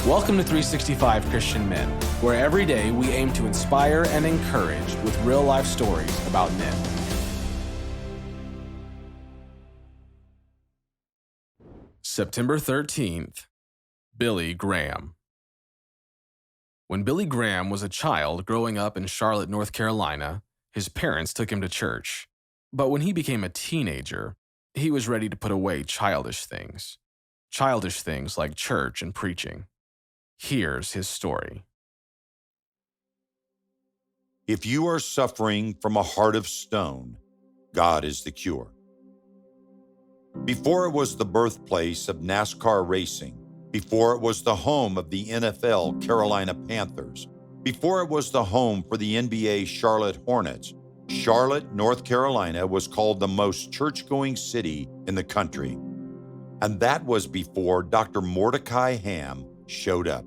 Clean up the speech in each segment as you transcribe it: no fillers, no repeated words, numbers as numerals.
Welcome to 365 Christian Men, where every day we aim to inspire and encourage with real-life stories about men. September 13th, Billy Graham. When Billy Graham was a child growing up in Charlotte, North Carolina, his parents took him to church. But when he became a teenager, he was ready to put away childish things like church and preaching. Here's his story. If you are suffering from a heart of stone, God is the cure. Before it was the birthplace of NASCAR racing, before it was the home of the NFL Carolina Panthers, before it was the home for the NBA Charlotte Hornets, Charlotte, North Carolina was called the most church-going city in the country. And that was before Dr. Mordecai Ham showed up.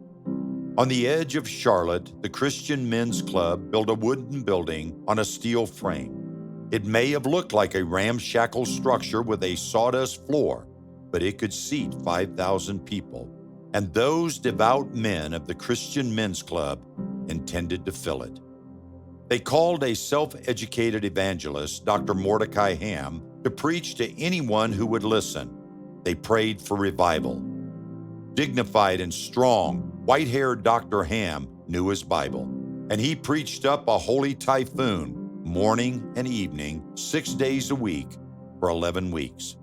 On the edge of Charlotte, the Christian Men's Club built a wooden building on a steel frame. It may have looked like a ramshackle structure with a sawdust floor, but it could seat 5,000 people. And those devout men of the Christian Men's Club intended to fill it. They called a self-educated evangelist, Dr. Mordecai Ham, to preach to anyone who would listen. They prayed for revival. Dignified and strong, white-haired Dr. Ham knew his Bible, and he preached up a holy typhoon morning and evening, 6 days a week for 11 weeks.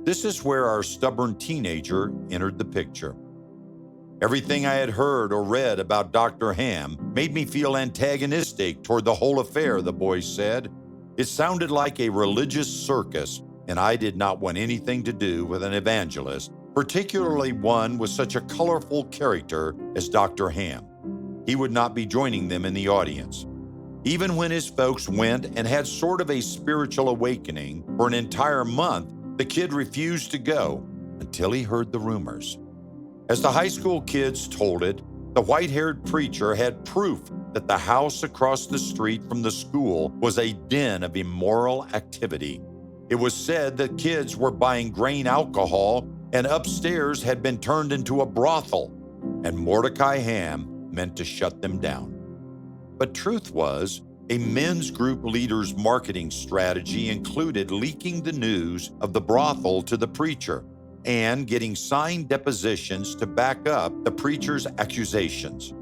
This is where our stubborn teenager entered the picture. Everything I had heard or read about Dr. Ham made me feel antagonistic toward the whole affair, the boy said. It sounded like a religious circus, and I did not want anything to do with an evangelist, particularly one with such a colorful character as Dr. Ham. He would not be joining them in the audience. Even when his folks went and had sort of a spiritual awakening for an entire month, the kid refused to go until he heard the rumors. As the high school kids told it, the white-haired preacher had proof that the house across the street from the school was a den of immoral activity. It was said that kids were buying grain alcohol and upstairs had been turned into a brothel, and Mordecai Ham meant to shut them down. But truth was, a men's group leader's marketing strategy included leaking the news of the brothel to the preacher and getting signed depositions to back up the preacher's accusations.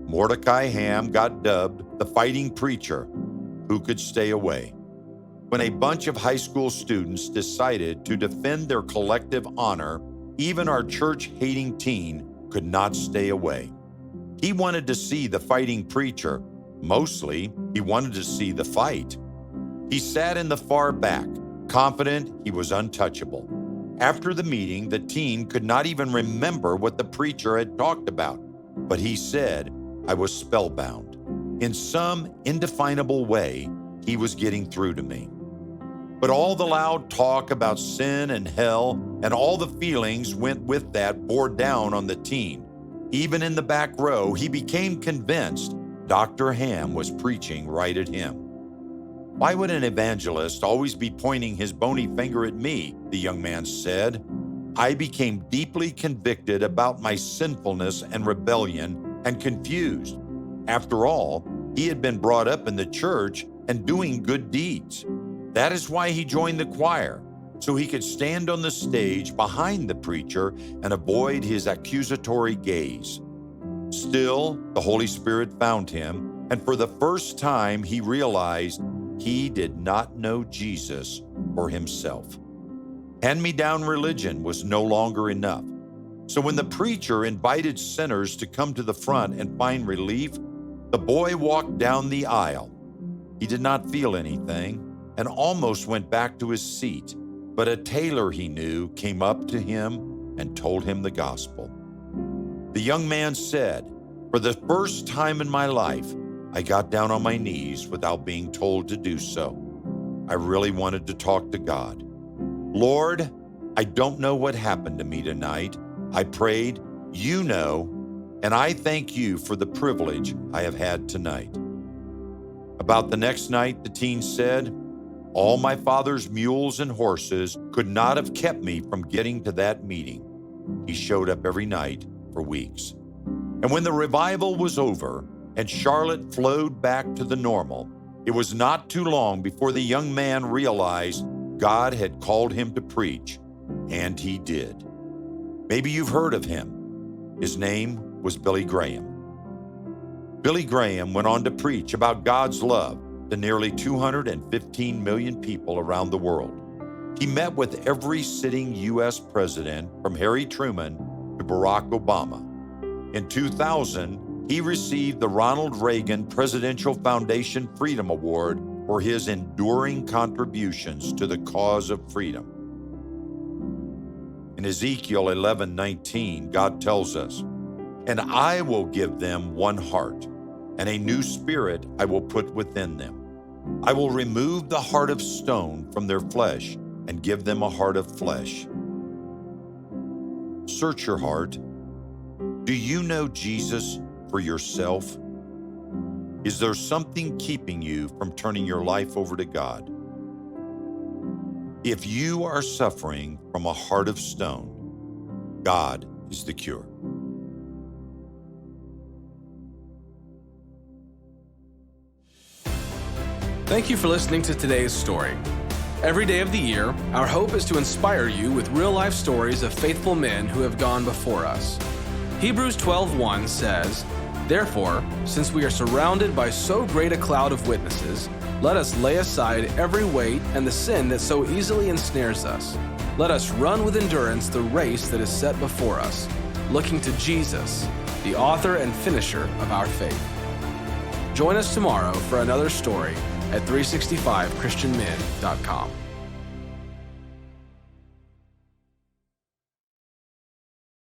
Mordecai Ham got dubbed the fighting preacher who could stay away. When a bunch of high school students decided to defend their collective honor, even our church-hating teen could not stay away. He wanted to see the fighting preacher. Mostly, he wanted to see the fight. He sat in the far back, confident he was untouchable. After the meeting, the teen could not even remember what the preacher had talked about, but he said, "I was spellbound." In some indefinable way, he was getting through to me. But all the loud talk about sin and hell and all the feelings went with that bore down on the teen. Even in the back row, he became convinced Dr. Ham was preaching right at him. "Why would an evangelist always be pointing his bony finger at me?" the young man said. I became deeply convicted about my sinfulness and rebellion and confused. After all, he had been brought up in the church and doing good deeds. That is why he joined the choir, so he could stand on the stage behind the preacher and avoid his accusatory gaze. Still, the Holy Spirit found him, and for the first time he realized he did not know Jesus for himself. Hand-me-down religion was no longer enough. So when the preacher invited sinners to come to the front and find relief, the boy walked down the aisle. He did not feel anything and almost went back to his seat, but a tailor he knew came up to him and told him the gospel. The young man said, "For the first time in my life, I got down on my knees without being told to do so. I really wanted to talk to God. Lord, I don't know what happened to me tonight. I prayed, you know, and I thank you for the privilege I have had tonight." About the next night, the teen said, "All my father's mules and horses could not have kept me from getting to that meeting." He showed up every night for weeks. And when the revival was over and Charlotte flowed back to the normal, it was not too long before the young man realized God had called him to preach, and he did. Maybe you've heard of him. His name was Billy Graham. Billy Graham went on to preach about God's love to nearly 215 million people around the world. He met with every sitting U.S. president from Harry Truman to Barack Obama. In 2000, he received the Ronald Reagan Presidential Foundation Freedom Award for his enduring contributions to the cause of freedom. In Ezekiel 11:19, God tells us, "And I will give them one heart, and a new spirit I will put within them. I will remove the heart of stone from their flesh and give them a heart of flesh." Search your heart. Do you know Jesus for yourself? Is there something keeping you from turning your life over to God? If you are suffering from a heart of stone, God is the cure. Thank you for listening to today's story. Every day of the year, our hope is to inspire you with real-life stories of faithful men who have gone before us. Hebrews 12:1 says, "Therefore, since we are surrounded by so great a cloud of witnesses, let us lay aside every weight and the sin that so easily ensnares us. Let us run with endurance the race that is set before us, looking to Jesus, the author and finisher of our faith." Join us tomorrow for another story at 365christianmen.com.